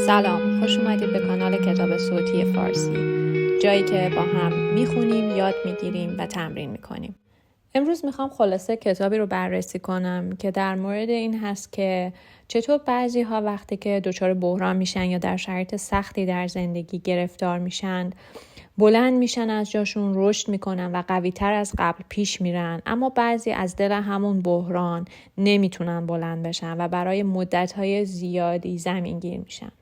سلام، خوش اومدید به کانال کتاب صوتی فارسی، جایی که با هم میخونیم، یاد میگیریم و تمرین میکنیم. امروز میخوام خلاصه کتابی رو بررسی کنم که در مورد این هست که چطور بعضی ها وقتی که دچار بحران میشن یا در شرایط سختی در زندگی گرفتار میشن، بلند میشن از جاشون، رشد میکنن و قوی تر از قبل پیش میرن، اما بعضی از دل همون بحران نمیتونن بلند بشن و برای مدتهای زیادی زمینگیر میشن.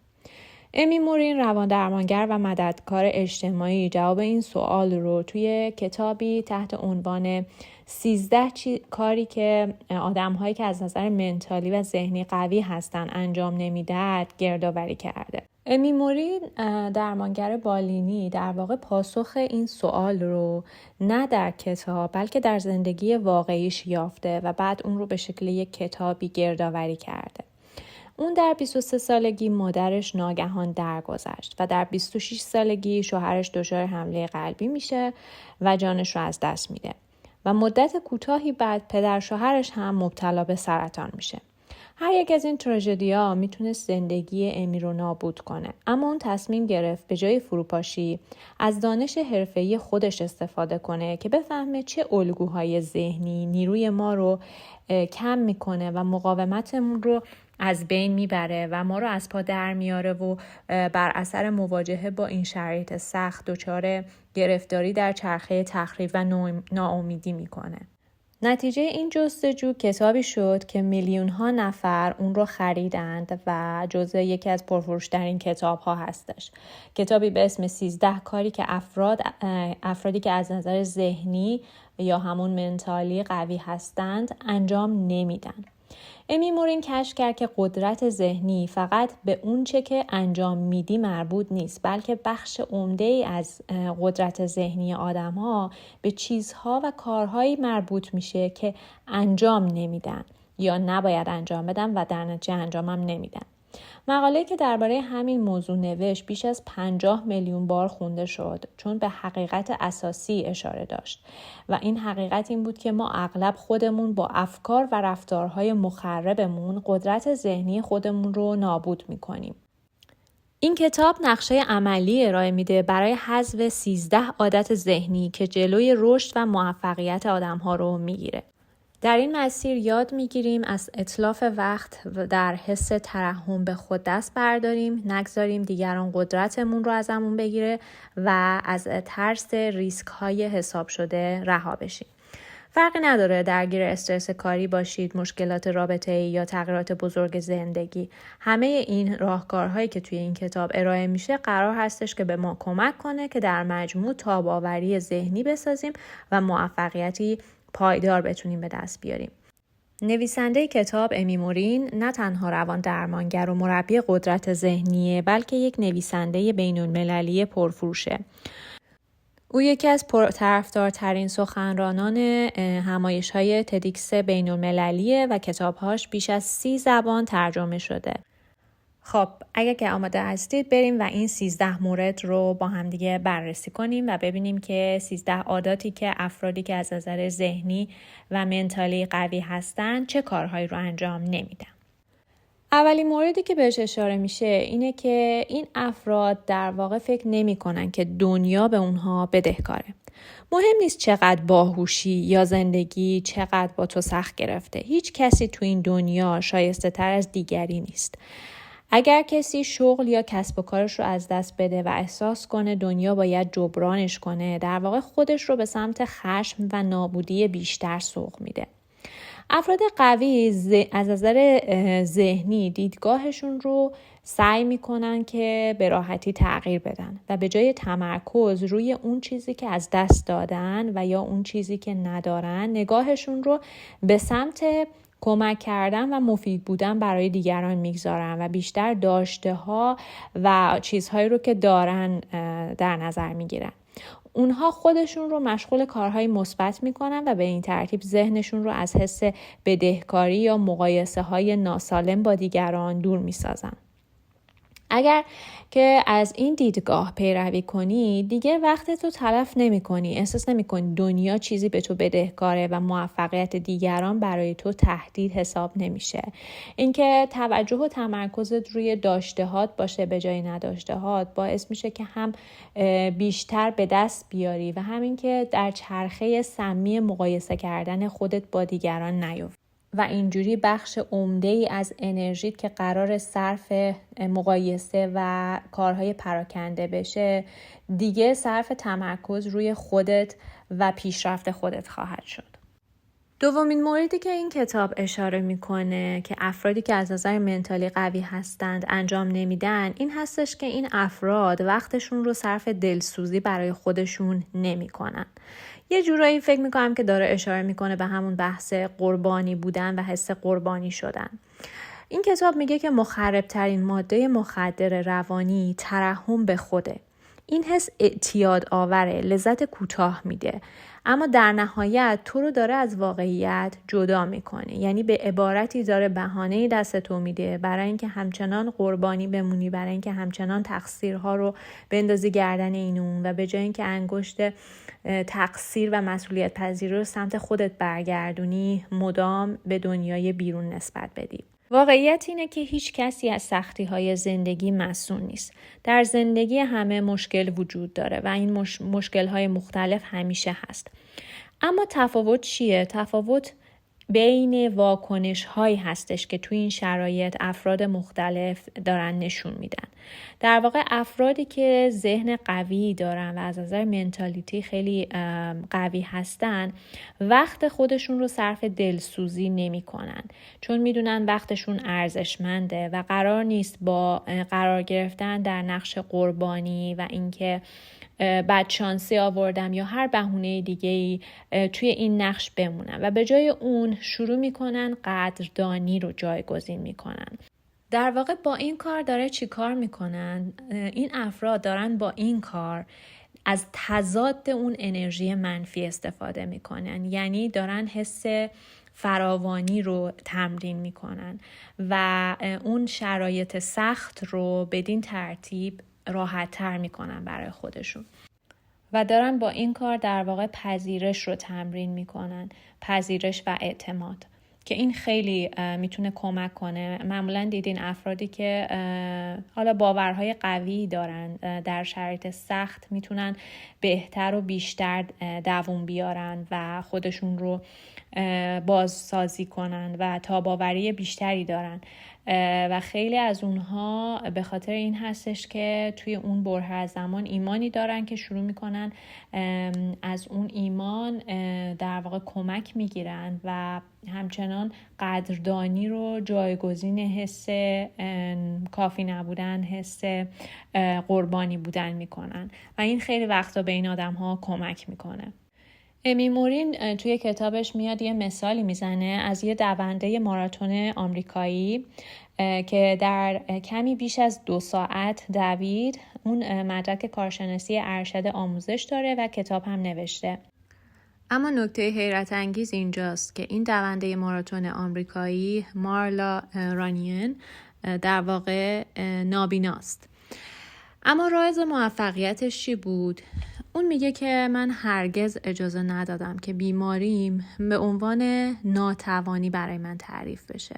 امی مورین رواندرمانگر و مددکار اجتماعی جواب این سوال رو توی کتابی تحت عنوان 13 کاری که آدم‌هایی که از نظر منتالی و ذهنی قوی هستن انجام نمیدن گردآوری کرده. امی مورین درمانگر بالینی در واقع پاسخ این سوال رو نه در کتاب بلکه در زندگی واقعیش یافته و بعد اون رو به شکل یک کتابی گردآوری کرده. اون در 23 سالگی مادرش ناگهان درگذشت و در 26 سالگی شوهرش دچار حمله قلبی میشه و جانش رو از دست میده و مدت کوتاهی بعد پدر شوهرش هم مبتلا به سرطان میشه. هر یک از این تراژدی‌ها میتونست زندگی امی رو نابود کنه، اما اون تصمیم گرفت به جای فروپاشی از دانش حرفه‌ای خودش استفاده کنه که بفهمه چه الگوهای ذهنی نیروی ما رو کم میکنه و مقاومتمون رو از بین میبره و ما رو از پا در میاره و بر اثر مواجهه با این شرایط سخت دچار گرفتاری در چرخه تخریب و ناامیدی میکنه. نتیجه این جستجو کتابی شد که میلیون‌ها نفر اون رو خریدند و جزو یکی از پرفروش‌ترین کتاب‌ها هستش. کتابی به اسم 13 کاری که افرادی که از نظر ذهنی یا همون منتالی قوی هستند انجام نمیدن. امی مورین کشف کرد که قدرت ذهنی فقط به اون چه که انجام میدی مربوط نیست، بلکه بخش عمده‌ای از قدرت ذهنی آدم‌ها به چیزها و کارهایی مربوط میشه که انجام نمیدن یا نباید انجام بدن و در نتیجه انجامم نمیدن. مقاله‌ای که درباره همین موضوع نوشت بیش از 50 میلیون بار خونده شد، چون به حقیقت اساسی اشاره داشت و این حقیقت این بود که ما اغلب خودمون با افکار و رفتارهای مخربمون قدرت ذهنی خودمون رو نابود می‌کنیم. این کتاب نقشه عملی ارائه میده برای حذف 13 عادت ذهنی که جلوی رشد و موفقیت آدم‌ها رو میگیره. در این مسیر یاد میگیریم از اتلاف وقت در حس ترحم به خود دست برداریم، نگذاریم دیگران قدرتمون رو ازمون بگیره و از ترس ریسک های حساب شده رها بشیم. فرقی نداره درگیر استرس کاری باشید، مشکلات رابطه‌ای یا تغییرات بزرگ زندگی. همه این راهکارهایی که توی این کتاب ارائه میشه قرار هستش که به ما کمک کنه که در مجموع تاب‌آوری ذهنی بسازیم و موفقیتی پایدار بتونیم به دست بیاریم. نویسنده کتاب امی مورین نه تنها روان درمانگر و مربی قدرت ذهنیه، بلکه یک نویسنده بین‌المللی پرفروشه. او یکی از پرطرفدارترین سخنرانان همایش‌های تدیکس بین‌المللیه و کتابهاش بیش از 30 زبان ترجمه شده. خب اگه که آماده هستید بریم و این 13 مورد رو با هم دیگه بررسی کنیم و ببینیم که 13 عاداتی که افرادی که از نظر ذهنی و منتالی قوی هستن چه کارهایی رو انجام نمیدن. اولین موردی که بهش اشاره میشه اینه که این افراد در واقع فکر نمی کنن که دنیا به اونها بدهکاره. مهم نیست چقدر باهوشی یا زندگی چقدر با تو سخت گرفته. هیچ کسی تو این دنیا شایسته تر از دیگری نیست. اگر کسی شغل یا کسب و کارش رو از دست بده و احساس کنه دنیا باید جبرانش کنه، در واقع خودش رو به سمت خشم و نابودی بیشتر سوق میده. افراد قوی از نظر ذهنی دیدگاهشون رو سعی میکنن که به راحتی تغییر بدن و به جای تمرکز روی اون چیزی که از دست دادن و یا اون چیزی که ندارن، نگاهشون رو به سمت کمک کردن و مفید بودن برای دیگران میگذارن و بیشتر داشته ها و چیزهایی رو که دارن در نظر میگیرن. اونها خودشون رو مشغول کارهای مثبت میکنن و به این ترتیب ذهنشون رو از حس بدهکاری یا مقایسه های ناسالم با دیگران دور میسازن. اگر که از این دیدگاه پیروی کنی دیگه وقت تو تلف نمی کنی. احساس نمی کنی دنیا چیزی به تو بدهکاره و موفقیت دیگران برای تو تهدید حساب نمیشه. اینکه توجه و تمرکزت روی داشتهات باشه به جای نداشتهات باعث میشه که هم بیشتر به دست بیاری و همین که در چرخه سمی مقایسه کردن خودت با دیگران نیفتی. و اینجوری بخش عمده‌ای از انرژیت که قرار صرف مقایسه و کارهای پراکنده بشه دیگه صرف تمرکز روی خودت و پیشرفت خودت خواهد شد. دومین موردی که این کتاب اشاره میکنه که افرادی که از نظر منتالی قوی هستند انجام نمیدن این هستش که این افراد وقتشون رو صرف دلسوزی برای خودشون نمیکنن. یه جورایی فکر میکنم که داره اشاره میکنه به همون بحث قربانی بودن و حس قربانی شدن. این کتاب میگه که مخربترین ماده مخدر روانی ترحم به خوده. این حس اعتیاد آوره، لذت کوتاه میده، اما در نهایت تو رو داره از واقعیت جدا میکنه. یعنی به عبارتی داره بهانه‌ای دست تو میده برای اینکه همچنان قربانی بمونی، برای اینکه همچنان تقصیرها رو بندازی گردن این اون و به جای اینکه انگشت تقصیر و مسئولیت پذیری رو سمت خودت برگردونی مدام به دنیای بیرون نسبت بدی. واقعیت اینه که هیچ کسی از سختی‌های زندگی معصوم نیست. در زندگی همه مشکل وجود داره و این مشکل‌های مختلف همیشه هست. اما تفاوت چیه؟ تفاوت بین واکنش‌هایی هستش که توی این شرایط افراد مختلف دارن نشون میدن. در واقع افرادی که ذهن قوی دارن و از نظر منتالیتی خیلی قوی هستن وقت خودشون رو صرف دلسوزی نمی کنن، چون میدونن وقتشون ارزشمنده و قرار نیست با قرار گرفتن در نقش قربانی و اینکه بدشانسی آوردم یا هر بهونه دیگه‌ای توی این نقش بمونن و به جای اون شروع میکنن قدردانی رو جایگزین میکنن. در واقع با این کار داره چی کار میکنن؟ این افراد دارن با این کار از تضاد اون انرژی منفی استفاده میکنن. یعنی دارن حس فراوانی رو تمرین میکنن و اون شرایط سخت رو بدین ترتیب راحت تر میکنن برای خودشون و دارن با این کار در واقع پذیرش رو تمرین میکنن، پذیرش و اعتماد، که این خیلی میتونه کمک کنه. معمولا دیدین افرادی که حالا باورهای قوی دارن در شرایط سخت میتونن بهتر و بیشتر دووم بیارن و خودشون رو بازسازی کنن و تاباوری بیشتری دارن و خیلی از اونها به خاطر این هستش که توی اون بره از زمان ایمانی دارن که شروع میکنن از اون ایمان در واقع کمک میگیرن و همچنان قدردانی رو جایگزین حس کافی نبودن، حس قربانی بودن میکنن و این خیلی وقتا به این آدم ها کمک میکنه. امی مورین توی کتابش میاد یه مثالی میزنه از یه دونده ماراتون آمریکایی که در کمی بیش از 2 ساعت دوید. اون مدرک کارشناسی ارشد آموزش داره و کتاب هم نوشته. اما نکته حیرت انگیز اینجاست که این دونده ماراتون آمریکایی مارلا رانین در واقع نابیناست. اما راز موفقیتش چی بود؟ اون میگه که من هرگز اجازه ندادم که بیماریم به عنوان ناتوانی برای من تعریف بشه.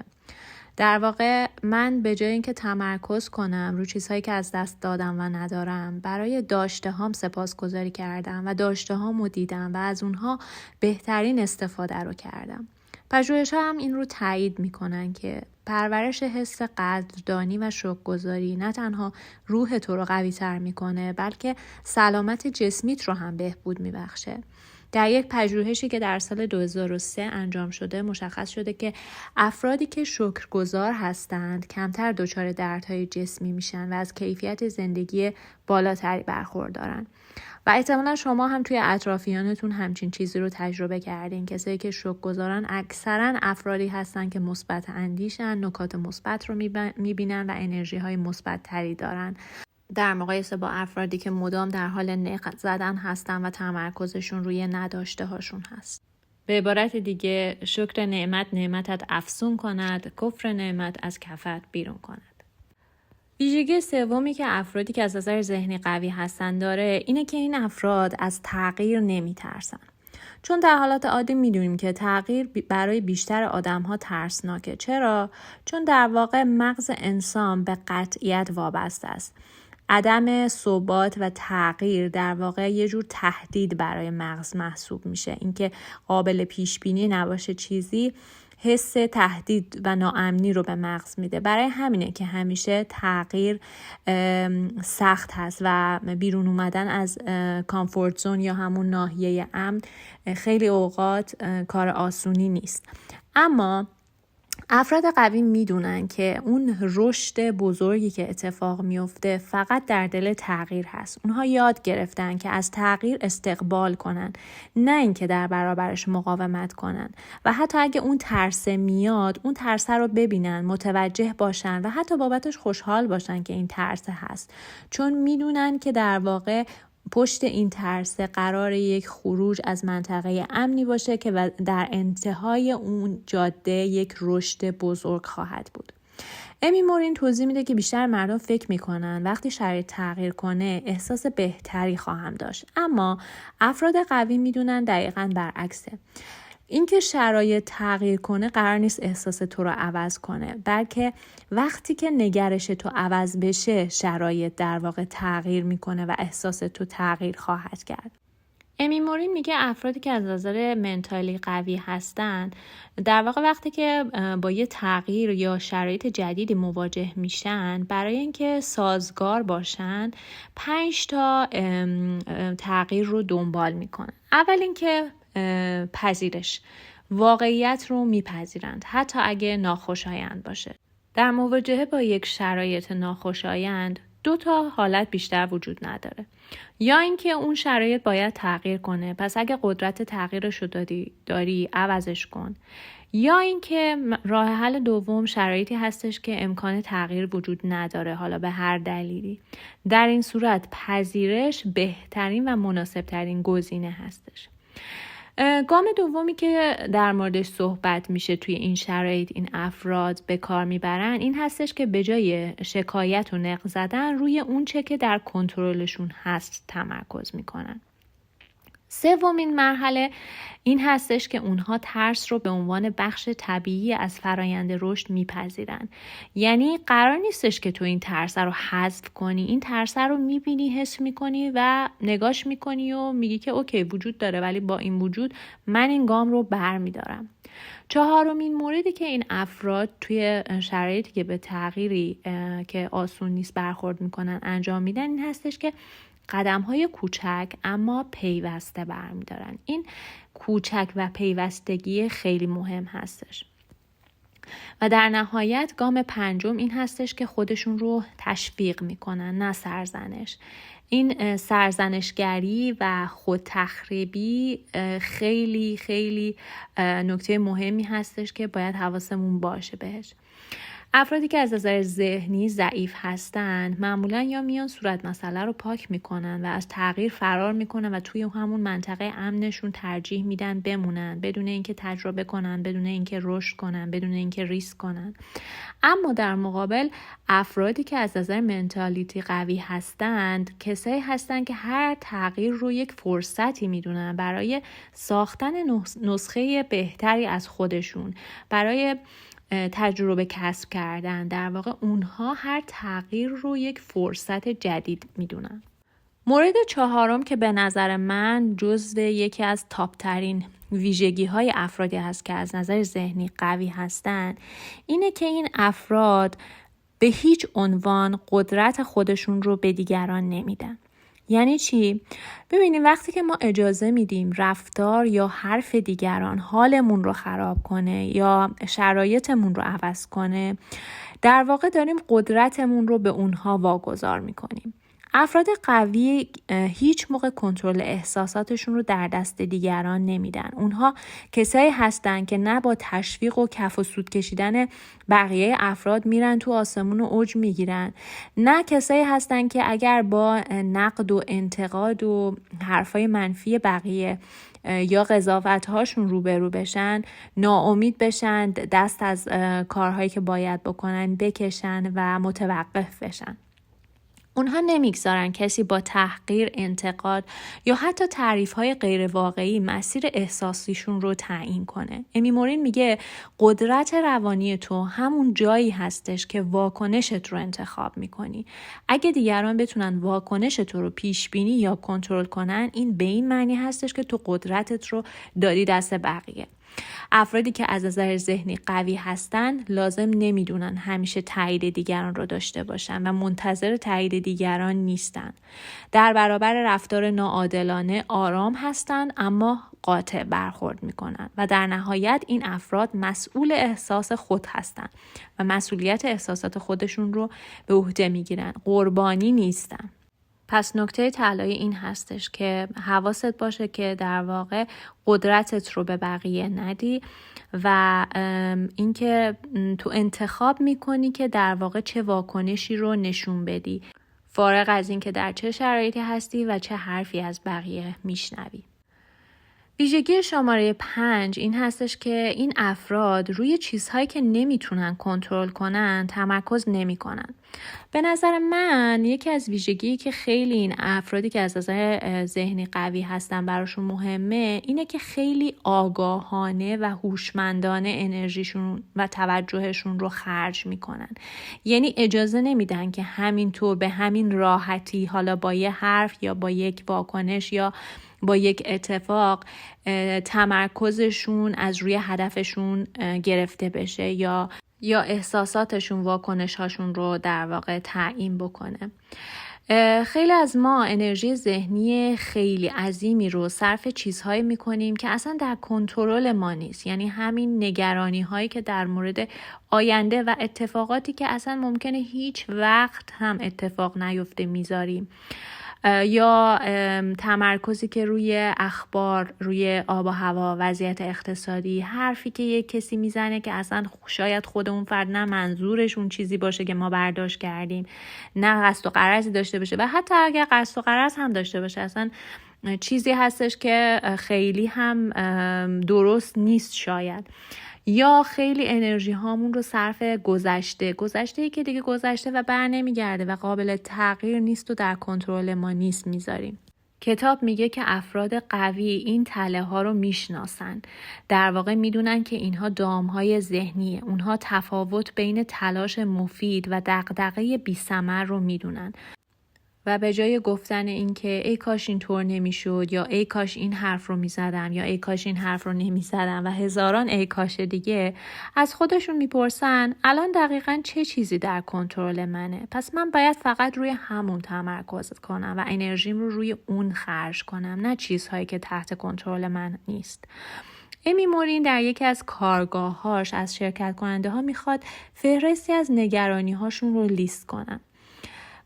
در واقع من به جای اینکه تمرکز کنم رو چیزهایی که از دست دادم و ندارم، برای داشته هام سپاسگزاری کردم و داشته هامو دیدم و از اونها بهترین استفاده رو کردم. پژوهش‌ها هم این رو تایید میکنن که پرورش حس قدردانی و شکرگزاری نه تنها روح تو رو قوی تر میکنه بلکه سلامت جسمیت رو هم بهبود میبخشه. در یک پژوهشی که در سال 2003 انجام شده مشخص شده که افرادی که شکرگزار هستند کمتر دچار دردهای جسمی میشن و از کیفیت زندگی بالاتری برخوردارن. و احتمالا شما هم توی اطرافیانتون همچین چیزی رو تجربه کردین. کسایی که شکرگزارن اکثرا افرادی هستن که مثبت اندیشن، نکات مثبت رو میبینن و انرژی های مثبت تری دارن در مقایسه با افرادی که مدام در حال نق زدن هستن و تمرکزشون روی نداشته هاشون هست. به عبارت دیگه شکر نعمتت افسون کند، کفر نعمت از کفت بیرون کند. ویژگی سومی که افرادی که از نظر ذهنی قوی هستن داره اینه که این افراد از تغییر نمیترسن. چون در حالات عادی میدونیم که تغییر برای بیشتر آدم‌ها ترسناکه. چرا؟ چون در واقع مغز انسان به قطعیت وابسته است. عدم ثبات و تغییر در واقع یه جور تهدید برای مغز محسوب میشه. اینکه قابل پیش بینی نباشه چیزی حس تهدید و ناامنی رو به مغز میده. برای همینه که همیشه تغییر سخت هست و بیرون اومدن از کامفورت زون یا همون ناحیه امن خیلی اوقات کار آسونی نیست. اما افراد قوی میدونن که اون رشد بزرگی که اتفاق میفته فقط در دل تغییر هست. اونها یاد گرفتن که از تغییر استقبال کنن، نه اینکه در برابرش مقاومت کنن. و حتی اگه اون ترس میاد، اون ترس رو ببینن، متوجه باشن و حتی بابتش خوشحال باشن که این ترس هست. چون میدونن که در واقع پشت این ترس قرار یک خروج از منطقه امنی باشه که در انتهای اون جاده یک رشد بزرگ خواهد بود. امی مورین توضیح میده که بیشتر مردم فکر میکنن وقتی شرایط تغییر کنه احساس بهتری خواهم داشت، اما افراد قوی میدونن دقیقاً برعکسه. اینکه شرایط تغییر کنه قرار نیست احساس تو رو عوض کنه، بلکه وقتی که نگرش تو عوض بشه شرایط در واقع تغییر میکنه و احساس تو تغییر خواهد کرد. امی مورین میگه افرادی که از نظر منتالی قوی هستن در واقع وقتی که با یه تغییر یا شرایط جدیدی مواجه میشن، برای اینکه سازگار باشن 5 تا تغییر رو دنبال میکنن. اول اینکه پذیرش، واقعیت رو میپذیرند حتی اگه ناخوشایند باشه. در مواجهه با یک شرایط ناخوشایند 2 تا حالت بیشتر وجود نداره. یا اینکه اون شرایط باید تغییر کنه، پس اگه قدرت تغییرش رو داری عوضش کن. یا اینکه راه حل دوم شرایطی هستش که امکان تغییر وجود نداره، حالا به هر دلیلی. در این صورت پذیرش بهترین و مناسبترین گزینه هستش. گام دومی که در موردش صحبت میشه توی این شرایط این افراد به کار میبرن این هستش که به جای شکایت و نق زدن روی اون چه که در کنترلشون هست تمرکز میکنن. سومین مرحله این هستش که اونها ترس رو به عنوان بخش طبیعی از فرایند رشد میپذیرن. یعنی قرار نیستش که تو این ترس رو حذف کنی، این ترس رو میبینی، حس میکنی و نگاش میکنی و میگی که اوکی وجود داره، ولی با این وجود من این گام رو برمیدارم. 4مین موردی که این افراد توی شرایطی که به تغییری که آسون نیست برخورد میکنن انجام میدن این هستش که قدم‌های کوچک اما پیوسته برمی‌دارن. این کوچک و پیوستگی خیلی مهم هستش. و در نهایت گام 5 این هستش که خودشون رو تشویق میکنن، نه سرزنش. این سرزنشگری و خودتخریبی خیلی خیلی نکته مهمی هستش که باید حواسمون باشه بهش. افرادی که از نظر ذهنی ضعیف هستن معمولا یا میان صورت مسئله رو پاک میکنن و از تغییر فرار میکنن و توی همون منطقه امنشون ترجیح میدن بمونن بدون اینکه تجربه کنن، بدون اینکه رشد کنن، بدون اینکه ریسک کنن. اما در مقابل افرادی که از نظر منتالیتی قوی هستند کسایی هستن که هر تغییر رو یک فرصتی میدونن برای ساختن نسخه بهتری از خودشون، برای تجربه کسب کردن. در واقع اونها هر تغییر رو یک فرصت جدید میدونن. مورد 4 که به نظر من جزو یکی از تاپ ترین ویژگی های افرادی هست که از نظر ذهنی قوی هستن اینه که این افراد به هیچ عنوان قدرت خودشون رو به دیگران نمیدن. یعنی چی؟ ببینیم وقتی که ما اجازه میدیم رفتار یا حرف دیگران حالمون رو خراب کنه یا شرایطمون رو عوض کنه، در واقع داریم قدرتمون رو به اونها واگذار میکنیم. افراد قوی هیچ موقع کنترل احساساتشون رو در دست دیگران نمیدن. اونها کسایی هستن که نه با تشویق و کف و سود کشیدن بقیه افراد میرن تو آسمون و اوج میگیرن، نه کسایی هستن که اگر با نقد و انتقاد و حرفای منفی بقیه یا قضاوت‌هاشون روبرو بشن، ناامید بشن، دست از کارهایی که باید بکنن بکشن و متوقف بشن. اونها نمیگذارن کسی با تحقیر، انتقاد یا حتی تعریف‌های غیر واقعی مسیر احساسیشون رو تعیین کنه. امی مورین میگه قدرت روانی تو همون جایی هستش که واکنشت رو انتخاب میکنی. اگه دیگران بتونن واکنش تو رو پیش بینی یا کنترل کنن، این به این معنی هستش که تو قدرتت رو دادی دست بقیه. افرادی که از نظر ذهنی قوی هستن لازم نمیدونن همیشه تایید دیگران رو داشته باشن و منتظر تایید دیگران نیستن. در برابر رفتار ناعادلانه آرام هستن اما قاطع برخورد میکنن و در نهایت این افراد مسئول احساس خود هستن و مسئولیت احساسات خودشون رو به عهده میگیرن، قربانی نیستن. پس نکته طلایی این هستش که حواست باشه که در واقع قدرتت رو به بقیه ندی و اینکه تو انتخاب میکنی که در واقع چه واکنشی رو نشون بدی، فارغ از اینکه در چه شرایطی هستی و چه حرفی از بقیه میشنوی. ویژگی شماره 5 این هستش که این افراد روی چیزهایی که نمیتونن کنترل کنن تمرکز نمیکنن. به نظر من یکی از ویژگی که خیلی این افرادی که از نظر ذهنی قوی هستن براشون مهمه اینه که خیلی آگاهانه و هوشمندانه انرژیشون و توجهشون رو خرج میکنن. یعنی اجازه نمیدن که همینطور به همین راحتی، حالا با یه حرف یا با یک واکنش یا با یک اتفاق، تمرکزشون از روی هدفشون گرفته بشه یا احساساتشون، واکنش‌هاشون رو در واقع تعیین بکنه. خیلی از ما انرژی ذهنی خیلی عظیمی رو صرف چیزهایی میکنیم که اصلا در کنترل ما نیست. یعنی همین نگرانی هایی که در مورد آینده و اتفاقاتی که اصلا ممکنه هیچ وقت هم اتفاق نیفته میذاریم، یا تمرکزی که روی اخبار، روی آب و هوا، وضعیت اقتصادی، حرفی که یک کسی میزنه که اصلا شاید خود اون فرد نه منظورش اون چیزی باشه که ما برداشت کردیم، نه قصد و غرضی داشته باشه و حتی اگر قصد و غرض هم داشته باشه اصلا چیزی هستش که خیلی هم درست نیست شاید. یا خیلی انرژی هامون رو صرف گذشته‌ای که دیگه گذشته و بر نمیگرده و قابل تغییر نیست و در کنترل ما نیست میذاریم. کتاب میگه که افراد قوی این تله ها رو میشناسن. در واقع میدونن که اینها دامهای ذهنیه. اونها تفاوت بین تلاش مفید و دغدغه بی‌ثمر رو میدونن. و به جای گفتن این که ای کاش این طور نمیشد یا ای کاش این حرف رو میزدم یا ای کاش این حرف رو نمیزدم و هزاران ای کاش دیگه، از خودشون میپرسن الان دقیقاً چه چیزی در کنترل منه؟ پس من باید فقط روی همون تمرکز کنم و انرژیم رو روی اون خرج کنم، نه چیزهایی که تحت کنترل من نیست. امی مورین در یکی از کارگاه‌هاش از شرکت کننده ها میخواد فهرستی از نگرانی هاشون رو لیست کنن.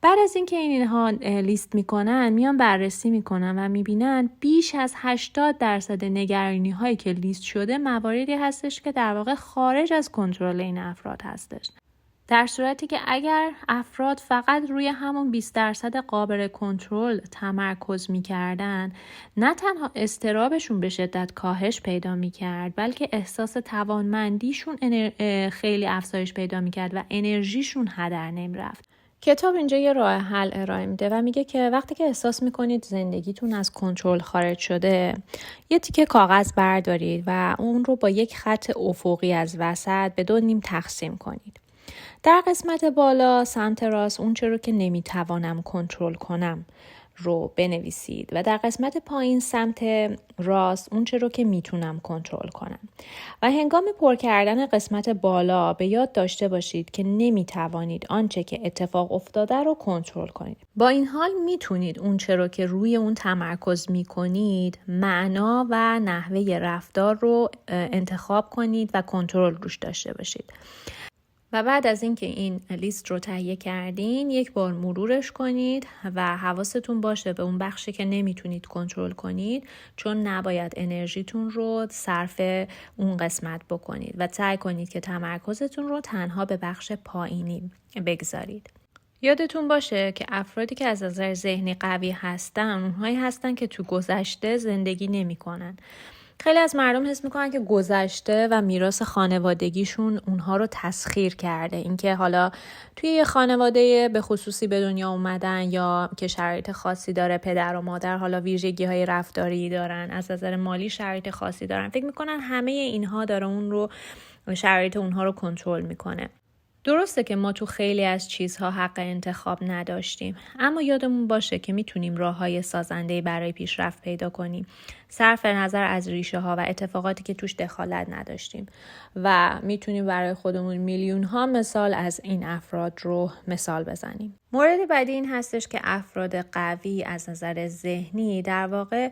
بعد از اینکه اینها لیست میکنن، میان بررسی میکنن و میبینن بیش از 80% نگرانی هایی که لیست شده مواردی هستش که در واقع خارج از کنترل این افراد هستش. در صورتی که اگر افراد فقط روی همون 20% قابل کنترل تمرکز میکردن، نه تنها اضطرابشون به شدت کاهش پیدا میکرد، بلکه احساس توانمندیشون خیلی افزایش پیدا میکرد و انرژیشون هدر نمیرفت. کتاب اینجا یه راه حل ارائه میده و میگه که وقتی که احساس میکنید زندگیتون از کنترل خارج شده، یه تیکه کاغذ بردارید و اون رو با یک خط افقی از وسط به 2 نیم تقسیم کنید. در قسمت بالا سمت راست اون چه رو که نمیتوانم کنترل کنم رو بنویسید و در قسمت پایین سمت راست اون چه رو که میتونم کنترل کنم. و هنگام پر کردن قسمت بالا به یاد داشته باشید که نمیتوانید آنچه که اتفاق افتاده رو کنترل کنید. با این حال میتونید اون چه رو که روی اون تمرکز میکنید، معنا و نحوه رفتار رو انتخاب کنید و کنترل روش داشته باشید. و بعد از اینکه این لیست رو تهیه کردین، یک بار مرورش کنید و حواستون باشه به اون بخشی که نمیتونید کنترل کنید، چون نباید انرژیتون رو صرف اون قسمت بکنید و سعی کنید که تمرکزتون رو تنها به بخش پایینی بگذارید. یادتون باشه که افرادی که از نظر ذهنی قوی هستن اونهایی هستن که تو گذشته زندگی نمی‌کنن. خیلی از مردم حس میکنن که گذشته و میراث خانوادگیشون اونها رو تسخیر کرده. اینکه حالا توی یه خانواده به خصوصی به دنیا اومدن یا که شرایط خاصی داره، پدر و مادر حالا ویژگی‌های رفتاری دارن، از نظر مالی شرایط خاصی دارن، فکر میکنن همه اینها داره اون رو شرایط اونها رو کنترل میکنه. درسته که ما تو خیلی از چیزها حق انتخاب نداشتیم، اما یادمون باشه که میتونیم راههای سازنده برای پیشرفت پیدا کنیم، صرف نظر از ریشه ها و اتفاقاتی که توش دخالت نداشتیم، و میتونیم برای خودمون میلیون ها مثال از این افراد رو مثال بزنیم. مورد بعدی این هستش که افراد قوی از نظر ذهنی در واقع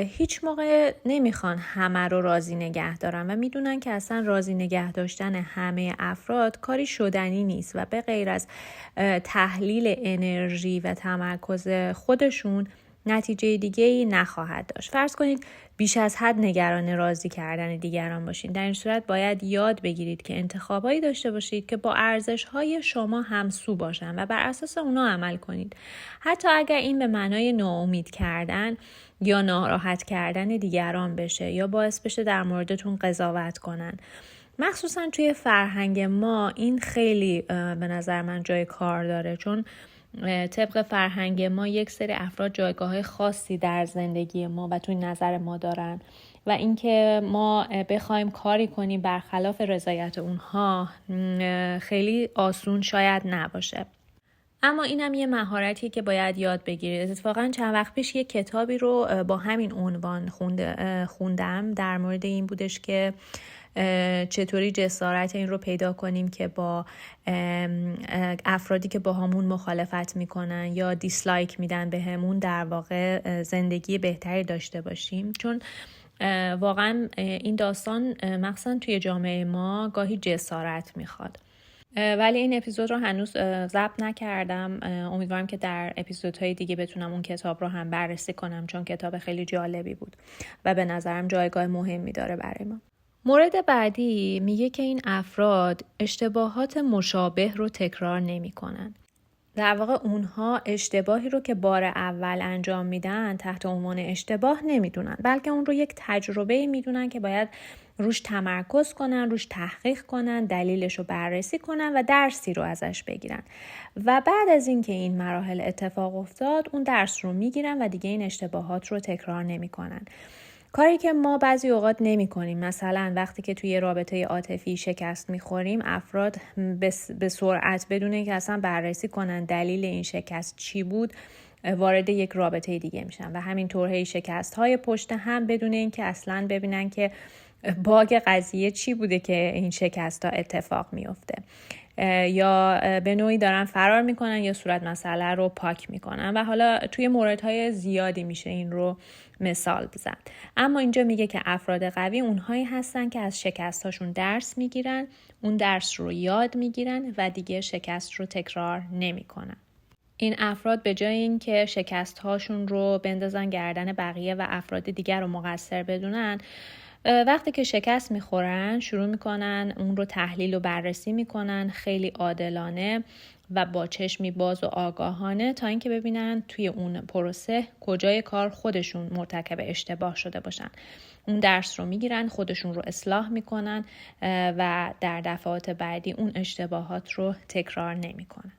هیچ موقع نمیخوان همه رو راضی نگه دارن و میدونن که اصلا راضی نگه داشتن همه افراد کاری شدنی نیست و به غیر از تحلیل انرژی و تمرکز خودشون نتیجه دیگه‌ای نخواهد داشت. فرض کنید بیش از حد نگران راضی کردن دیگران باشین. در این صورت باید یاد بگیرید که انتخابایی داشته باشید که با ارزش‌های شما همسو باشن و بر اساس اونا عمل کنید. حتی اگر این به معنای ناامید کردن یا ناراحت کردن دیگران بشه یا باعث بشه در موردتون قضاوت کنن. مخصوصا توی فرهنگ ما این خیلی به نظر من جای کار داره، چون طبق فرهنگ ما یک سری افراد جایگاه خاصی در زندگی ما و توی نظر ما دارن و اینکه ما بخوایم کاری کنیم برخلاف رضایت اونها خیلی آسون شاید نباشه. اما اینم یه مهارتیه که باید یاد بگیرید. اتفاقا چند وقت پیش یه کتابی رو با همین عنوان خوندم، در مورد این بودش که چطوری جسارت این رو پیدا کنیم که با افرادی که با همون مخالفت میکنن یا دیسلایک میدن به همون در واقع زندگی بهتری داشته باشیم. چون واقعا این داستان مخصوصا توی جامعه ما گاهی جسارت میخواد. ولی این اپیزود رو هنوز ضبط نکردم. امیدوارم که در اپیزودهای دیگه بتونم اون کتاب رو هم بررسی کنم، چون کتاب خیلی جالبی بود و به نظرم جایگاه مهمی داره برای ما. مورد بعدی میگه که این افراد اشتباهات مشابه رو تکرار نمی کنن. در واقع اونها اشتباهی رو که بار اول انجام میدن تحت عنوان اشتباه نمیدونن، بلکه اون رو یک تجربه میدونن که باید روش تمرکز کنن، روش تحقیق کنن، دلیلش رو بررسی کنن و درسی رو ازش بگیرن و بعد از اینکه این مراحل اتفاق افتاد اون درس رو میگیرن و دیگه این اشتباهات رو تکرار نمیکنن. کاری که ما بعضی اوقات نمی کنیم. مثلا وقتی که توی رابطه عاطفی شکست میخوریم، افراد به سرعت بدون اینکه اصلا بررسی کنن دلیل این شکست چی بود وارد یک رابطه دیگه میشن و همین طور شکست های پشت هم بدون اینکه اصلا ببینن که باگ قضیه چی بوده که این شکست ها اتفاق میفته، یا به نوعی دارن فرار میکنن یا صورت مسئله رو پاک میکنن و حالا توی موردهای زیادی میشه این رو مثال بزن. اما اینجا میگه که افراد قوی اونهایی هستن که از شکستاشون درس میگیرن، اون درس رو یاد میگیرن و دیگه شکست رو تکرار نمیکنن. این افراد به جای اینکه شکست‌هاشون رو بندازن گردن بقیه و افراد دیگر رو مقصر بدونن، وقتی که شکست میخورن شروع میکنن اون رو تحلیل و بررسی میکنن خیلی عادلانه و با چشمی باز و آگاهانه تا اینکه ببینن توی اون پروسه کجای کار خودشون مرتکب اشتباه شده باشن. اون درس رو میگیرن، خودشون رو اصلاح میکنن و در دفعات بعدی اون اشتباهات رو تکرار نمیکنن.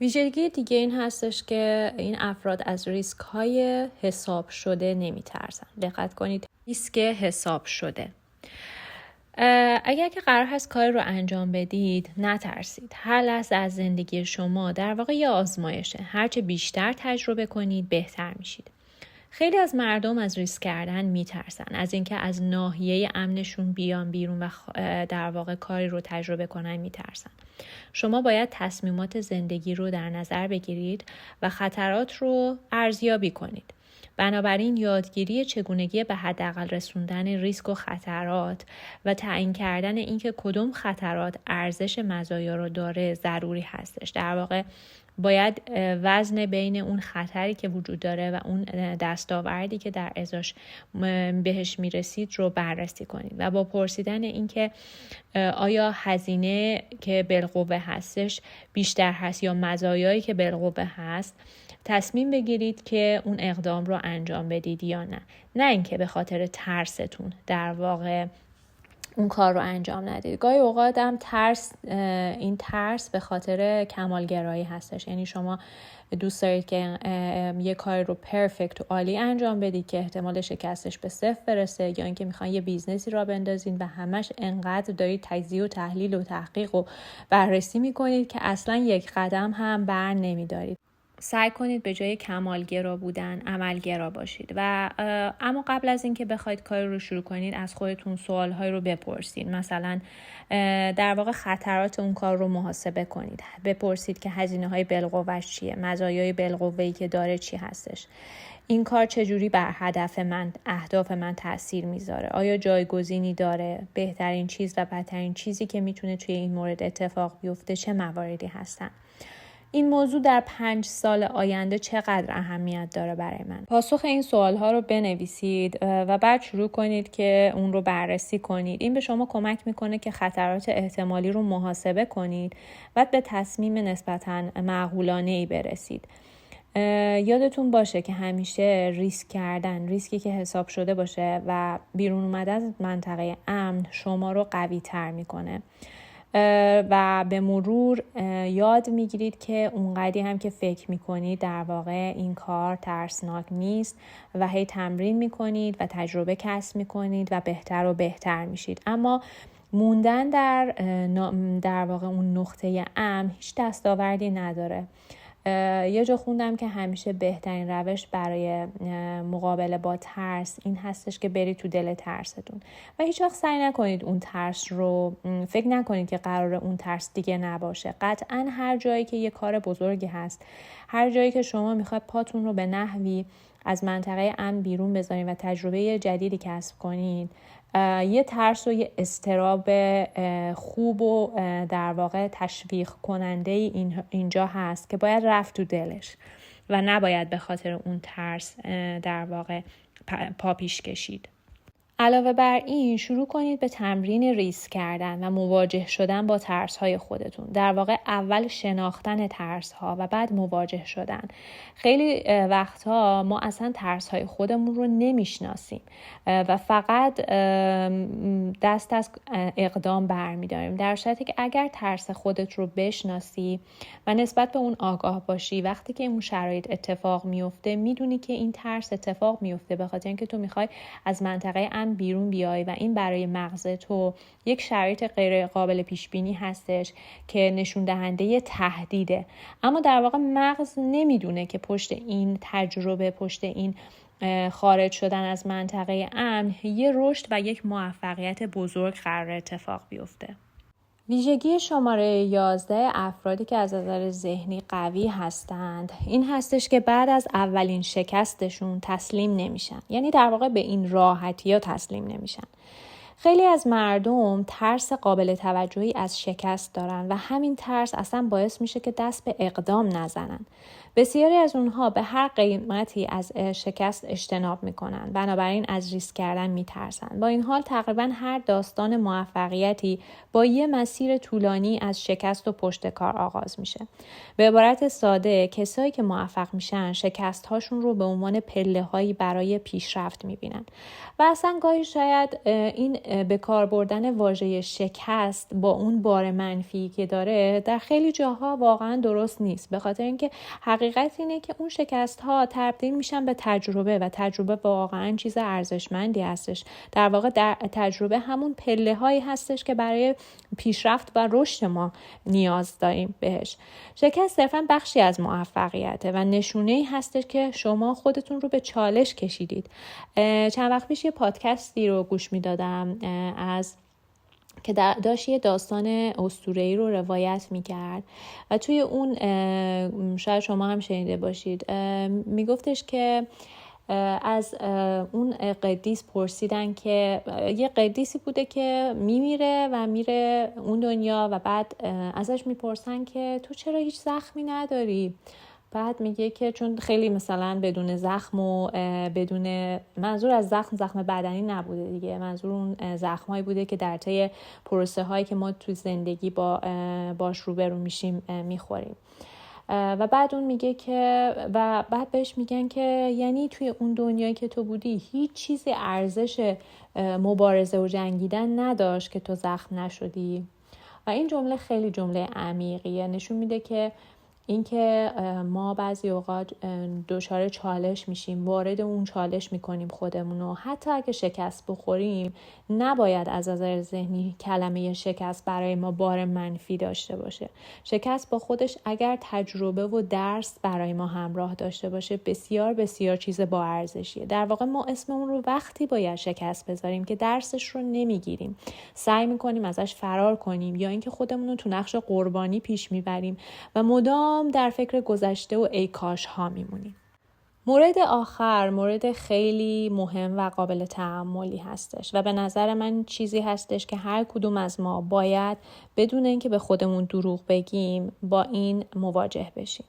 ویژگی دیگه این هستش که این افراد از ریسک های حساب شده نمی ترسن. دقت کنید، ریسک حساب شده. اگر که قرار هست کاری رو انجام بدید نترسید. هر لحظه از زندگی شما در واقع یه آزمایشه. هرچه بیشتر تجربه کنید بهتر میشید. خیلی از مردم از ریسک کردن میترسن، از اینکه از ناحیه امنشون بیان بیرون و در واقع کاری رو تجربه کنن میترسن. شما باید تصمیمات زندگی رو در نظر بگیرید و خطرات رو ارزیابی کنید. بنابراین یادگیری چگونگی به حداقل رسوندن ریسک و خطرات و تعیین کردن اینکه کدوم خطرات ارزش مزایا رو داره ضروری هستش. در واقع باید وزن بین اون خطری که وجود داره و اون دستاوردی که در ازاش بهش میرسید رو بررسی کنید و با پرسیدن این که آیا هزینه که بالقوه هستش بیشتر هست یا مزایایی که بالقوه هست تصمیم بگیرید که اون اقدام رو انجام بدید یا نه اینکه به خاطر ترستون در واقع اون کار رو انجام ندید. گاهی اوقات هم این ترس به خاطر کمالگرایی هستش. یعنی شما دوست دارید که یه کار رو پرفکت و عالی انجام بدید که احتمال شکستش به 0 برسه، یا اینکه میخواین یه بیزنسی را بندازین و همش انقدر دارید تجزیه و تحلیل و تحقیق و بررسی میکنید که اصلا یک قدم هم بر نمیدارید. سعی کنید به جای کمالگرا بودن عملگرا باشید و اما قبل از اینکه بخواید کاری رو شروع کنید از خودتون سوال‌های رو بپرسید. مثلا در واقع خطرات اون کار رو محاسبه کنید. بپرسید که هزینه‌های بالقوه‌اش چیه، مزایای بالقوه‌ای که داره چی هستش، این کار چجوری بر اهداف من تأثیر میذاره، آیا جایگزینی داره، بهترین چیز و بدترین چیزی که میتونه توی این مورد اتفاق بیفته چه مواردی هستن. این موضوع در 5 سال آینده چقدر اهمیت داره برای من؟ پاسخ این سوال‌ها رو بنویسید و بعد شروع کنید که اون رو بررسی کنید. این به شما کمک میکنه که خطرات احتمالی رو محاسبه کنید و به تصمیم نسبتاً معقولانه‌ای برسید. یادتون باشه که همیشه ریسکی که حساب شده باشه و بیرون اومده از منطقه امن شما رو قوی تر میکنه و به مرور یاد میگیرید که اونقدی هم که فکر میکنید در واقع این کار ترسناک نیست و هی تمرین میکنید و تجربه کسب میکنید و بهتر و بهتر میشید. اما موندن در واقع اون نقطه امن هیچ دستاوردی نداره. یه جا خوندم که همیشه بهترین روش برای مقابله با ترس این هستش که برید تو دل ترستون و هیچ وقت سعی نکنید اون ترس رو فکر نکنید که قراره اون ترس دیگه نباشه. قطعاً هر جایی که یه کار بزرگی هست، هر جایی که شما میخواید پاتون رو به نحوی از منطقه امن بیرون بذارید و تجربه جدیدی کسب کنید، یه ترس و یه اضطراب خوب و در واقع تشویق کننده اینجا هست که باید رفت تو دلش و نباید به خاطر اون ترس در واقع پا پیش کشید. علاوه بر این شروع کنید به تمرین ریسک کردن و مواجه شدن با ترس‌های خودتون. در واقع اول شناختن ترس‌ها و بعد مواجه شدن. خیلی وقتها ما اصلا ترس‌های خودمون رو نمیشناسیم و فقط دست از اقدام برمی‌داریم، در صورتی که اگر ترس خودت رو بشناسی و نسبت به اون آگاه باشی، وقتی که اون شرایط اتفاق میفته میدونی که این ترس اتفاق میفته به خاطر اینکه تو میخوای از منطقه امن بیرون بیای و این برای مغز تو یک شرایط غیر قابل پیش بینی هستش که نشون دهنده تهدیده. اما در واقع مغز نمیدونه که پشت این تجربه، پشت این خارج شدن از منطقه امن یه رشد و یک موفقیت بزرگ قرار اتفاق بیفته. ویژگی شماره 11 افرادی که از نظر ذهنی قوی هستند این هستش که بعد از اولین شکستشون تسلیم نمیشن. یعنی در واقع به این راحتی ها تسلیم نمیشن. خیلی از مردم ترس قابل توجهی از شکست دارن و همین ترس اصلا باعث میشه که دست به اقدام نزنن. بسیاری از اونها به هر قیمتی از شکست اجتناب میکنن، بنابراین از ریسک کردن میترسن. با این حال تقریبا هر داستان موفقیتی با یه مسیر طولانی از شکست و پشت کار آغاز میشه. به عبارت ساده، کسایی که موفق میشن شکست هاشون رو به عنوان پله هایی برای پیشرفت میبینن و اصلا گاهی شاید این به کار بردن واژه شکست با اون بار منفی که داره در خیلی جاها واقعا درست نیست، به خاطر اینکه حقیقت اینه که اون شکست ها تبدیل میشن به تجربه و تجربه واقعا چیز ارزشمندی هستش. در واقع تجربه همون پله هایی هستش که برای پیشرفت و رشد ما نیاز داریم بهش. شکست صرفا بخشی از موفقیته و نشونه‌ای هستش که شما خودتون رو به چالش کشیدید. چند وقت پیش یه پادکستی رو گوش میدادم از که داشت یه داستان اسطوره‌ای رو روایت میکرد و توی اون شاید شما هم شنیده باشید، میگفتش که از اون قدیس پرسیدن که یه قدیسی بوده که میمیره و میره اون دنیا و بعد ازش میپرسن که تو چرا هیچ زخمی نداری؟ بعد میگه که چون خیلی مثلا بدون زخم و بدون، منظور از زخم بدنی نبوده دیگه، منظور اون زخمایی بوده که در طی پروسه هایی که ما توی زندگی باش روبرو میشیم میخوریم. و بعد اون میگه که و بعد بهش میگن که یعنی توی اون دنیایی که تو بودی هیچ چیزی ارزش مبارزه و جنگیدن نداشت که تو زخم نشدی. و این جمله خیلی جمله عمیقیه، نشون میده که اینکه ما بعضی اوقات دچار چالش میشیم، وارد اون چالش میکنیم خودمونو، حتی اگه شکست بخوریم نباید از نظر ذهنی کلمه شکست برای ما بار منفی داشته باشه. شکست با خودش اگر تجربه و درس برای ما همراه داشته باشه بسیار بسیار چیز با ارزشیه. در واقع ما اسم اون رو وقتی باید شکست بذاریم که درسش رو نمیگیریم، سعی میکنیم ازش فرار کنیم یا اینکه خودمون رو تو نقش قربانی پیش میبریم و مدام در فکر گذشته و ای کاش ها میمونیم. مورد آخر مورد خیلی مهم و قابل تأملی هستش و به نظر من چیزی هستش که هر کدوم از ما باید بدون اینکه به خودمون دروغ بگیم با این مواجه بشیم.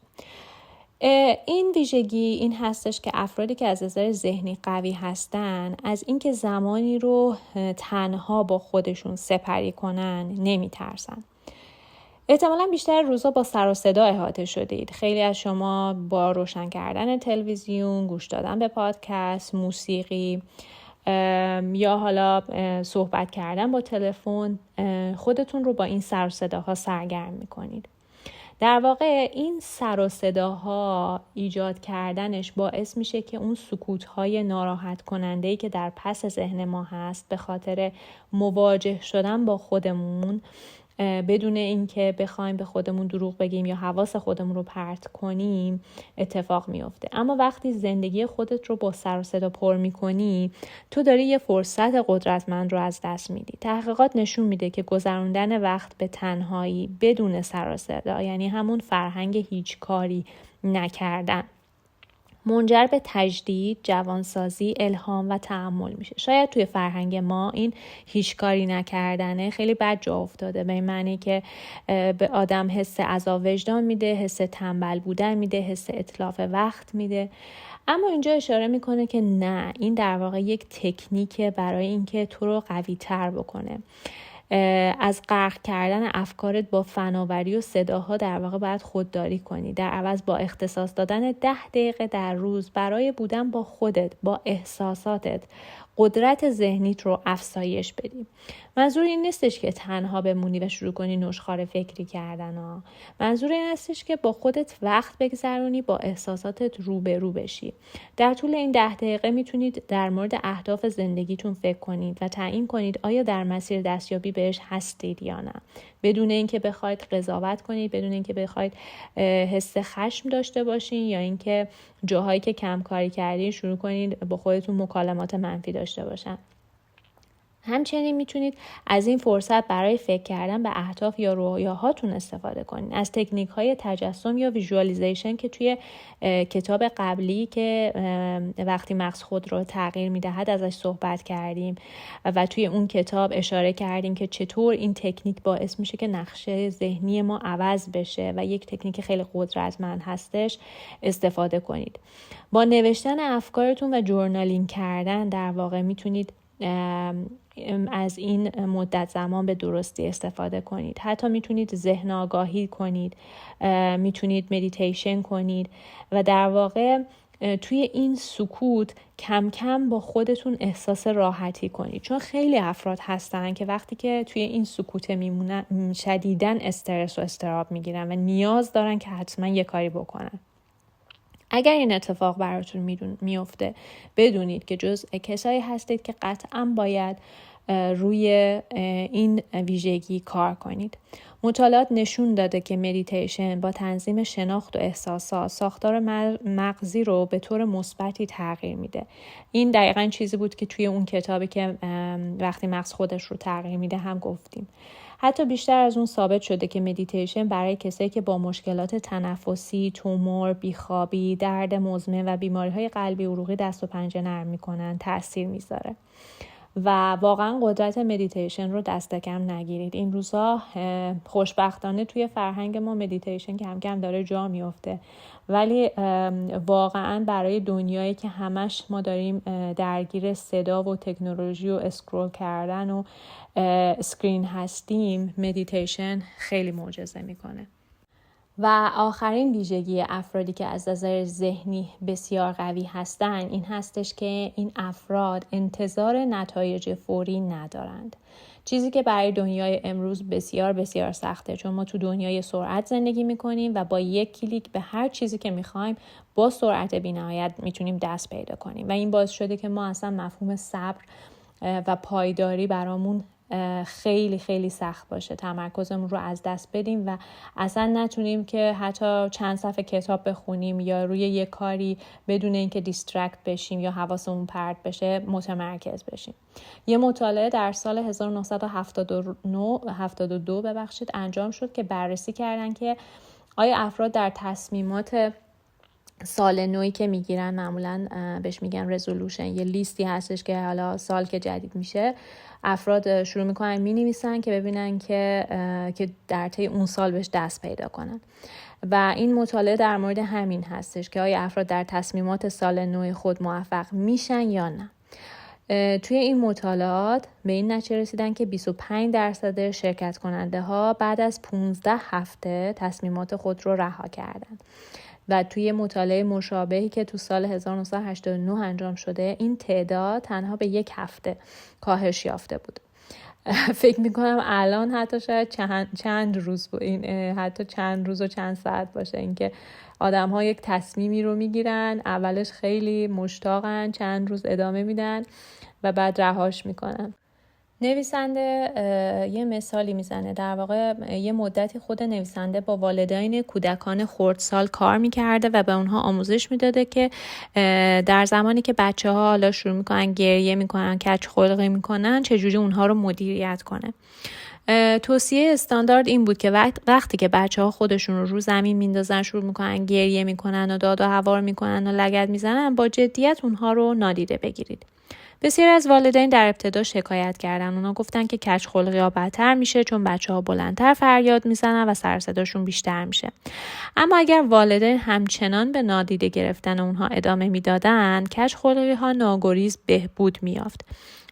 این ویژگی این هستش که افرادی که از نظر ذهنی قوی هستن از اینکه زمانی رو تنها با خودشون سپری کنن نمیترسن. احتمالاً بیشتر روزا با سر و صدا احاطه شدید. خیلی از شما با روشن کردن تلویزیون، گوش دادن به پادکست، موسیقی یا حالا صحبت کردن با تلفن خودتون رو با این سر و صداها سرگرم میکنید. در واقع این سر و صداها ایجاد کردنش باعث میشه که اون سکوت‌های ناراحت کننده‌ای که در پس ذهن ما هست به خاطر مواجه شدن با خودمون بدون اینکه بخوایم به خودمون دروغ بگیم یا حواس خودمون رو پرت کنیم اتفاق میفته. اما وقتی زندگی خودت رو با سر و صدا پر میکنی تو داری یه فرصت قدرتمند رو از دست میدی. تحقیقات نشون میده که گذروندن وقت به تنهایی بدون سر و صدا، یعنی همون فرهنگ هیچ کاری نکردن، منجر به تجدید، جوانسازی، الهام و تأمل میشه. شاید توی فرهنگ ما این هیچ کاری نکردنه خیلی بد جا افتاده، به این معنی که به آدم حس عذاب وجدان میده، حس تنبل بودن میده، حس اتلاف وقت میده. اما اینجا اشاره میکنه که نه، این در واقع یک تکنیکه برای اینکه تو رو قوی تر بکنه. از غرق کردن افکارت با فناوری و صداها در واقع باید خودداری کنی. در عوض با اختصاص دادن 10 دقیقه در روز برای بودن با خودت، با احساساتت، قدرت ذهنیت رو افزایش بدی. منظور این نیستش که تنها بمونی و شروع کنی نشخوار فکری کردن ها. منظور این هستش که با خودت وقت بگذرونی، با احساساتت روبرو بشی. در طول این 10 دقیقه میتونید در مورد اهداف زندگیتون فکر کنید و تعیین کنید آیا در مسیر دستیابی بهش هستید یا نه. بدون اینکه بخواید قضاوت کنید، بدون اینکه بخواید حس خشم داشته باشین یا اینکه جاهایی که کم کاری کردین شروع کنید با خودتون مکالمات منفی داشته باشن. همچنین میتونید از این فرصت برای فکر کردن به اهداف یا رویاهاتون استفاده کنید. از تکنیک های تجسم یا ویژوالیزیشن که توی کتاب قبلی که وقتی مغز خود رو تغییر میدهد ازش صحبت کردیم و توی اون کتاب اشاره کردیم که چطور این تکنیک باعث میشه که نقشه ذهنی ما عوض بشه و یک تکنیک خیلی قدرتمند هستش استفاده کنید. با نوشتن افکارتون و جورنالینگ کردن در واقع میتونید از این مدت زمان به درستی استفاده کنید. حتی میتونید ذهن آگاهی کنید، میتونید مدیتیشن کنید و در واقع توی این سکوت کم کم با خودتون احساس راحتی کنید. چون خیلی افراد هستن که وقتی که توی این سکوت میمونن شدیداً استرس و اضطراب میگیرن و نیاز دارن که حتما یه کاری بکنن. اگر این اتفاق براتون میفته بدونید که جزء کسایی هستید که قطعاً باید روی این ویژگی کار کنید. مطالعات نشون داده که مدیتیشن با تنظیم شناخت و احساسات ساختار مغزی رو به طور مثبتی تغییر میده. این دقیقاً چیزی بود که توی اون کتابی که وقتی مغز خودش رو تغییر میده هم گفتیم. حتی بیشتر از اون ثابت شده که مدیتیشن برای کسایی که با مشکلات تنفسی، تومور، بیخوابی، درد مزمن و بیماری‌های قلبی عروقی دست و پنجه نرم میکنن تأثیر میذاره. و واقعا قدرت مدیتیشن رو دست کم نگیرید. این روزها خوشبختانه توی فرهنگ ما مدیتیشن کم کم داره جا میفته، ولی واقعا برای دنیایی که همش ما داریم درگیر صدا و تکنولوژی و اسکرول کردن و اسکرین هستیم، مدیتیشن خیلی معجزه میکنه. و آخرین ویژگی افرادی که از نظر ذهنی بسیار قوی هستن این هستش که این افراد انتظار نتایج فوری ندارند. چیزی که برای دنیای امروز بسیار بسیار سخته، چون ما تو دنیای سرعت زندگی میکنیم و با یک کلیک به هر چیزی که میخوایم با سرعت بی‌نهایت میتونیم دست پیدا کنیم و این باعث شده که ما اصلا مفهوم صبر و پایداری برامون خیلی خیلی سخت باشه، تمرکزمون رو از دست بدیم و اصلا نتونیم که حتی چند صفحه کتاب بخونیم یا روی یک کاری بدون اینکه دیسترکت بشیم یا حواسمون پرت بشه متمرکز بشیم. یه مطالعه در سال 1972 انجام شد که بررسی کردن که آیا افراد در تصمیمات سال نوی که میگیرن، معمولا بهش میگن رزولوشن، یه لیستی هستش که حالا سال که جدید میشه افراد شروع میکنن مینویسن که ببینن که در طی اون سال بهش دست پیدا کنن و این مطالعه در مورد همین هستش که آیا افراد در تصمیمات سال نو خود موفق میشن یا نه. توی این مطالعات به این نتیجه رسیدن که 25% شرکت کننده ها بعد از 15 هفته تصمیمات خود رو رها کردن و توی مطالعه مشابهی که تو سال 1989 انجام شده این تعداد تنها به 1 هفته کاهش یافته بود. فکر میکنم الان حتی شاید چند روز بود، این حتی چند روز و چند ساعت باشه، اینکه آدم ها یک تصمیمی رو میگیرن، اولش خیلی مشتاقن، چند روز ادامه میدن و بعد رهاش میکنن. نویسنده یه مثالی میزنه. در واقع یه مدتی خود نویسنده با والدین کودکان خردسال کار میکرده و به اونها آموزش میداده که در زمانی که بچه ها حالا شروع میکنن گریه میکنن، کج خلقی میکنن، چجوری اونها رو مدیریت کنه. توصیه استاندارد این بود که وقتی که بچه ها خودشون رو زمین میندازن، شروع میکنن گریه میکنن و داد و هوار میکنن و لگد میزنن، با جدیت اونها رو نادیده بگیرید. بسیاری از والدین در ابتدا شکایت کردن. اونا گفتن که کج خلقی ها بدتر میشه چون بچه‌ها بلندتر فریاد میزنن و سر صداشون بیشتر میشه. اما اگر والدین همچنان به نادیده گرفتن اونها ادامه میدادن، کج خلقی ها ناگریز بهبود میافت.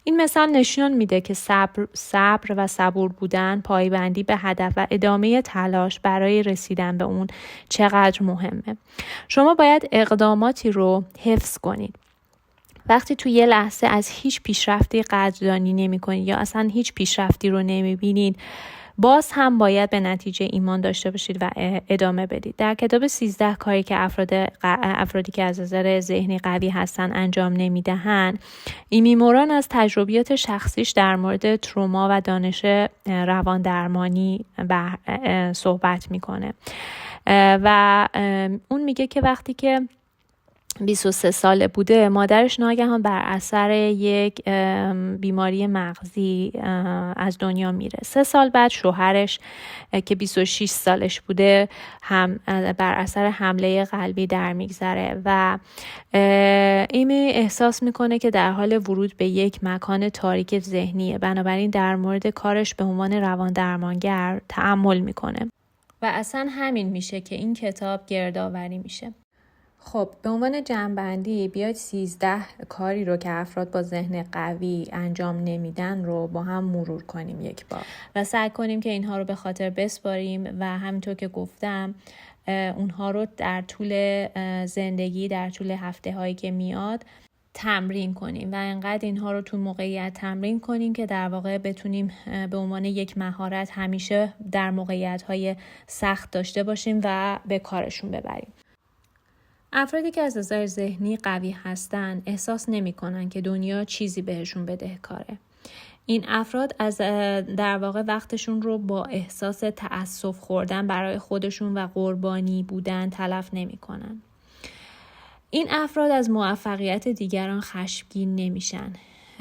این مثال نشون میده که صبر و صبور بودن، پایبندی به هدف و ادامه تلاش برای رسیدن به اون چقدر مهمه. شما باید اقداماتی رو حفظ کنید. وقتی تو یه لحظه از هیچ پیشرفتی قدردانی نمی‌کنید یا اصلا هیچ پیشرفتی رو نمی‌بینید، باز هم باید به نتیجه ایمان داشته باشید و ادامه بدید. در کتاب 13 کاری که افرادی که از نظر ذهنی قوی هستن انجام نمیدهن، ایمی موران از تجربیات شخصیش در مورد تروما و دانش روان درمانی صحبت میکنه و اون میگه که وقتی که 23 ساله بوده، مادرش ناگهان بر اثر یک بیماری مغزی از دنیا میره. 3 سال بعد شوهرش که 26 سالش بوده هم بر اثر حمله قلبی در میگذره و ایمی احساس میکنه که در حال ورود به یک مکان تاریک ذهنیه. بنابراین در مورد کارش به عنوان روان درمانگر تأمل میکنه و اصلا همین میشه که این کتاب گردآوری میشه. خب به عنوان جمع‌بندی بیاید 13 کاری رو که افراد با ذهن قوی انجام نمیدن رو با هم مرور کنیم یک بار و سعی کنیم که اینها رو به خاطر بسپاریم و همینطور که گفتم اونها رو در طول زندگی، در طول هفته هایی که میاد تمرین کنیم و انقدر اینها رو تو موقعیت تمرین کنیم که در واقع بتونیم به عنوان یک مهارت همیشه در موقعیت های سخت داشته باشیم و به کارشون ببریم. افرادی که از نظر ذهنی قوی هستن احساس نمی کنن که دنیا چیزی بهشون بدهکاره. این افراد از در واقع وقتشون رو با احساس تأسف خوردن برای خودشون و قربانی بودن تلف نمی‌کنن. این افراد از موفقیت دیگران خشمگین نمیشن.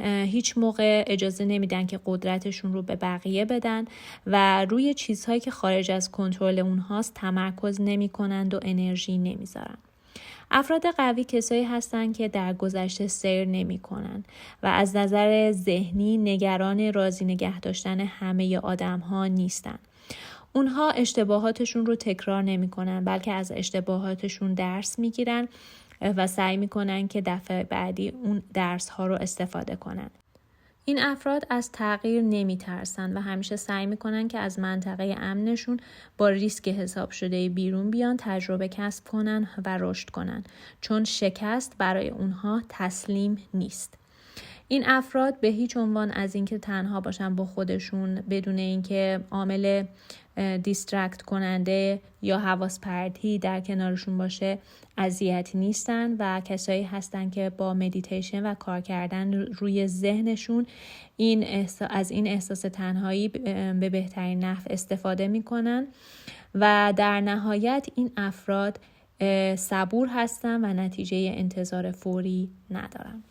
هیچ موقع اجازه نمیدن که قدرتشون رو به بقیه بدن و روی چیزهایی که خارج از کنترل اونهاست تمرکز نمی‌کنند و انرژی نمیذارن. افراد قوی کسایی هستن که در گذشته سیر نمی‌کنن و از نظر ذهنی نگران راضی نگه داشتن همه آدم‌ها نیستن. اونها اشتباهاتشون رو تکرار نمی‌کنن بلکه از اشتباهاتشون درس می‌گیرن و سعی میکنن که دفعه بعدی اون درس ها رو استفاده کنن. این افراد از تغییر نمیترسن و همیشه سعی میکنن که از منطقه امنشون با ریسک حساب شده بیرون بیان، تجربه کسب کنن و رشد کنن، چون شکست برای اونها تسلیم نیست. این افراد به هیچ عنوان از اینکه تنها باشن با خودشون بدون اینکه عامل دیسترکت کننده یا حواس پرتی در کنارشون باشه اذیتی نیستن و کسایی هستن که با مدیتیشن و کار کردن روی ذهنشون از این احساس تنهایی به بهترین نحو استفاده میکنن و در نهایت این افراد صبور هستن و نتیجه انتظار فوری ندارن.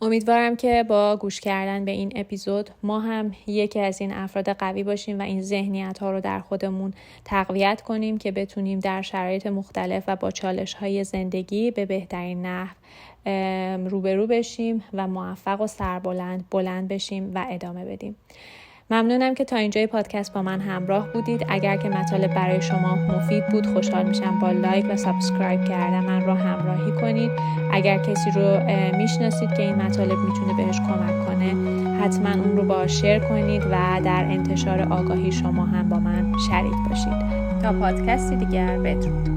امیدوارم که با گوش کردن به این اپیزود ما هم یکی از این افراد قوی باشیم و این ذهنیت ها رو در خودمون تقویت کنیم که بتونیم در شرایط مختلف و با چالش های زندگی به بهترین نحو روبرو بشیم و موفق و بلند بشیم و ادامه بدیم. ممنونم که تا اینجای پادکست با من همراه بودید. اگر که مطالب برای شما مفید بود خوشحال میشم با لایک و سابسکرایب کردن من رو همراهی کنید. اگر کسی رو میشناسید که این مطالب میتونه بهش کمک کنه حتما اون رو با شیر کنید و در انتشار آگاهی شما هم با من شریک باشید. تا پادکستی دیگر بدرود.